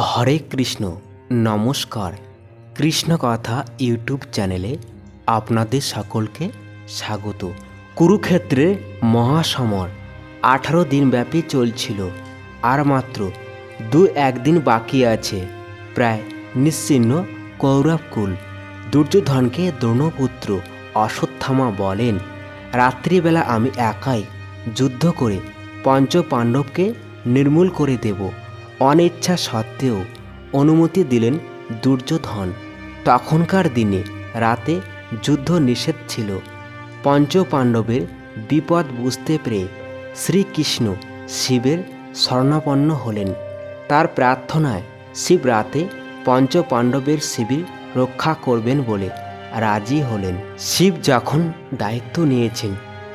হরে কৃষ্ণ। নমস্কার। কৃষ্ণ কথা ইউটিউব চ্যানেলে আপনাদের সকলকে স্বাগত। কুরুক্ষেত্রে মহাসমর 18 দিনব্যাপী চলছিল। আর মাত্র একদিন বাকি আছে। প্রায় নিশ্চিহ্ন কৌরবকুল। দুর্যোধনকে দ্রোণপুত্র অশ্বত্থামা বলেন, রাত্রিবেলা আমি একাই যুদ্ধ করে পঞ্চ পাণ্ডবকে নির্মূল করে দেব। অনিচ্ছা সত্ত্বেও অনুমতি দিলেন দুর্যোধন। তখনকার দিনে রাতে যুদ্ধ নিষেধ ছিল। পঞ্চ পাণ্ডবের বিপদ বুঝতে পেরে শ্রীকৃষ্ণ শিবের শরণাপন্ন হলেন। তার প্রার্থনায় শিব রাতে পঞ্চ পাণ্ডবের শিবির রক্ষা করবেন বলে রাজি হলেন। শিব যখন দায়িত্ব নিয়েছেন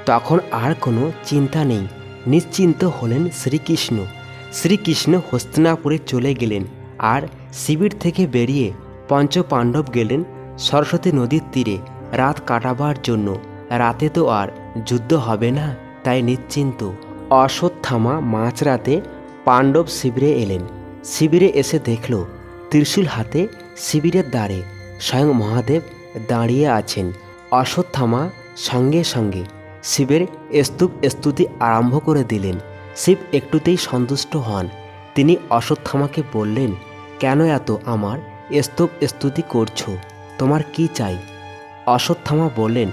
তখন আর কোনো চিন্তা নেই। নিশ্চিন্ত হলেন শ্রীকৃষ্ণ। শ্রীকৃষ্ণ হস্তিনাপুরে চলে গেলেন আর শিবির থেকে বেরিয়ে পঞ্চ পাণ্ডব গেলেন সরস্বতী নদীর তীরে রাত কাটাবার জন্য। রাতে তো আর যুদ্ধ হবে না, তাই নিশ্চিন্ত। অশ্বত্থামা মাঝরাতে পাণ্ডব শিবিরে এলেন। শিবিরে এসে দেখল ত্রিশূল হাতে শিবিরের দ্বারে স্বয়ং মহাদেব দাঁড়িয়ে আছেন। অশ্বত্থামা সঙ্গে সঙ্গে শিবের স্তুতি আরম্ভ করে দিলেন। শিব একটুতেই সন্তুষ্ট হন। তিনি অশ্বত্থামাকে বললেন, কেন এত আমার স্তুতি করছো? তোমার কি চাই? অশ্বত্থামা বললেন,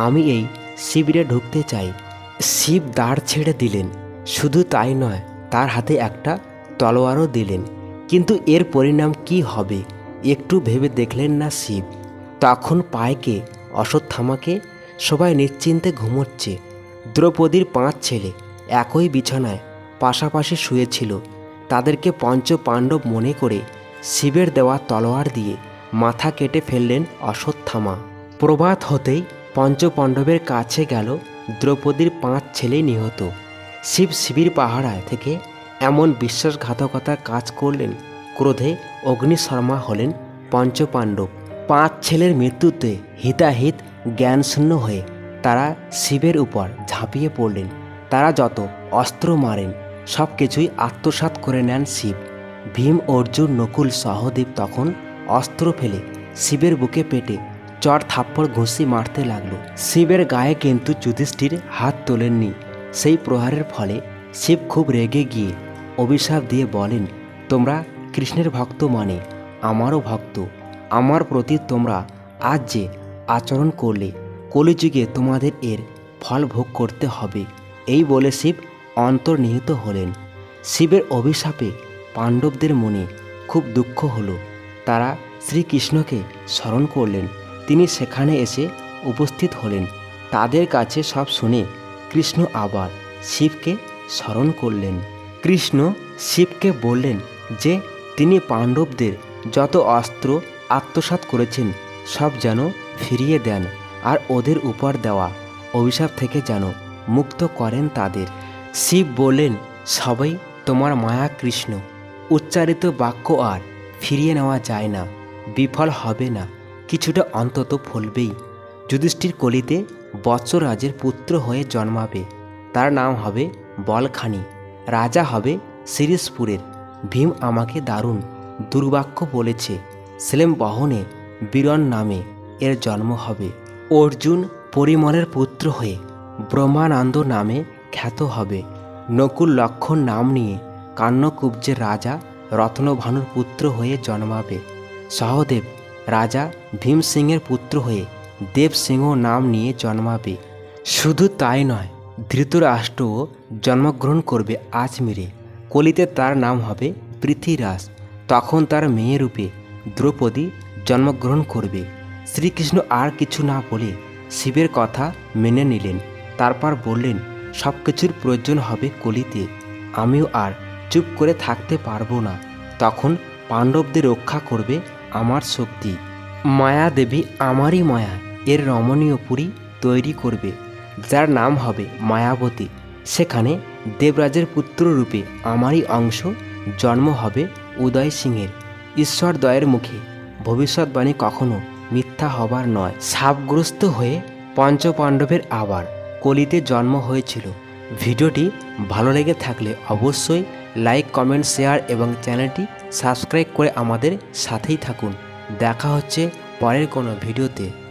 আমি এই শিবিরে ঢুকতে চাই। শিব দ্বার ছেড়ে দিলেন। শুধু তাই নয়, তার হাতে একটা তলোয়ারও দিলেন। কিন্তু এর পরিণাম কি হবে একটু ভেবে দেখলেন না শিব। তখন পায়কে অশ্বত্থামাকে সবাই নিশ্চিন্তে ঘুমোচ্ছে। দ্রৌপদীর 5 ছেলে একই বিছানায় পাশাপাশি শুয়েছিল। তাদেরকে পঞ্চ পাণ্ডব মনে করে শিবের দেওয়া তলোয়ার দিয়ে মাথা কেটে ফেললেন অশ্বত্থামা। প্রভাত হতেই পঞ্চ পাণ্ডবের কাছে গেল দ্রৌপদীর 5 ছেলেই নিহত। শিব শিবির পাহারায় থেকে এমন বিশ্বাসঘাতকতার কাজ করলেন, ক্রোধে অগ্নিশর্মা হলেন পঞ্চ পাণ্ডব। 5 ছেলের মৃত্যুতে হিতাহিত জ্ঞানশূন্য হয়ে তারা শিবের উপর ঝাঁপিয়ে পড়লেন। তারা যত অস্ত্র মারেন সব কিছুই আত্মসাৎ করে নেন শিব। ভীম, অর্জুন, নকুল, সহদেব তখন অস্ত্র ফেলে শিবের বুকে পেটে চড় থাপ্পড় ঘুষি মারতে লাগলো। শিবের গায়ে কিন্তু যুধিষ্ঠির হাত তোলেননি। সেই প্রহারের ফলে শিব খুব রেগে গিয়ে অভিশাপ দিয়ে বলেন, তোমরা কৃষ্ণের ভক্ত মানে আমারও ভক্ত। আমার প্রতি তোমরা আজ যে আচরণ করলে কলিযুগে তোমাদের এর ফল ভোগ করতে হবে। এই বলে শিব অন্তর্নিহিত হলেন। শিবের অভিশাপে পাণ্ডবদের মনে খুব দুঃখ হলো। তারা শ্রীকৃষ্ণকে স্মরণ করলেন। তিনি সেখানে এসে উপস্থিত হলেন। তাদের কাছে সব শুনে কৃষ্ণ আবার শিবকে স্মরণ করলেন। কৃষ্ণ শিবকে বললেন যে তিনি পাণ্ডবদের যত অস্ত্র আত্মসাৎ করেছেন সব যেন ফিরিয়ে দেন আর ওদের উপর দেওয়া অভিশাপ থেকে যেন মুক্ত করেন তাদের। শিব বললেন, সবাই তোমার মায়া কৃষ্ণ। উচ্চারিত বাক্য আর ফিরিয়ে নেওয়া যায় না, বিফল হবে না, কিছুটা অন্তত ফলবেই। যুধিষ্ঠির কলিতে বৎসরাজের পুত্র হয়ে জন্মাবে। তার নাম হবে বলখানি। রাজা হবে শিরিষপুরের। ভীম আমাকে দারুণ দুর্বাক্য বলেছে। সেলেম বহনে বীরন নামে এর জন্ম হবে। অর্জুন পরিমলের পুত্র হয়ে ব্রহ্মানন্দ নামে খ্যাত হবে। নকুল লক্ষণ নাম নিয়ে কান্যকুব্জের রাজা রত্নভানুর পুত্র হয়ে জন্মাবে। সহদেব রাজা ভীম সিংয়ের পুত্র হয়ে দেবসিংহ নাম নিয়ে জন্মাবে। শুধু তাই নয়, ধৃতরাষ্ট্রও জন্মগ্রহণ করবে আজমিরে। কলিতে তার নাম হবে পৃথ্বীরাজ। তখন তার মেয়ে রূপে দ্রৌপদী জন্মগ্রহণ করবে। শ্রীকৃষ্ণ আর কিছু না বলে শিবের কথা মেনে নিলেন। তারপর বললেন, সব কিছুর প্রয়োজন হবে কলিতে। আমিও আর চুপ করে থাকতে পারবো না। তখন পাণ্ডবদের রক্ষা করবে আমার শক্তি। মায়া দেবী আমারই মায়া এর রমণীয় পুরী তৈরি করবে, যার নাম হবে মায়াবতী। সেখানে দেবরাজের পুত্র রূপে আমারই অংশ জন্ম হবে উদয় সিংহের। ঈশ্বর দয়ের মুখে ভবিষ্যৎবাণী কখনো মিথ্যা হবার নয়। শাপগ্রস্ত হয়ে পঞ্চ পাণ্ডবের আবার কলিতে জন্ম হয়েছিল। ভিডিওটি ভালো লেগে থাকলে অবশ্যই লাইক, কমেন্ট, শেয়ার এবং চ্যানেলটি সাবস্ক্রাইব করে আমাদের সাথেই থাকুন। দেখা হচ্ছে পরের কোনো ভিডিওতে।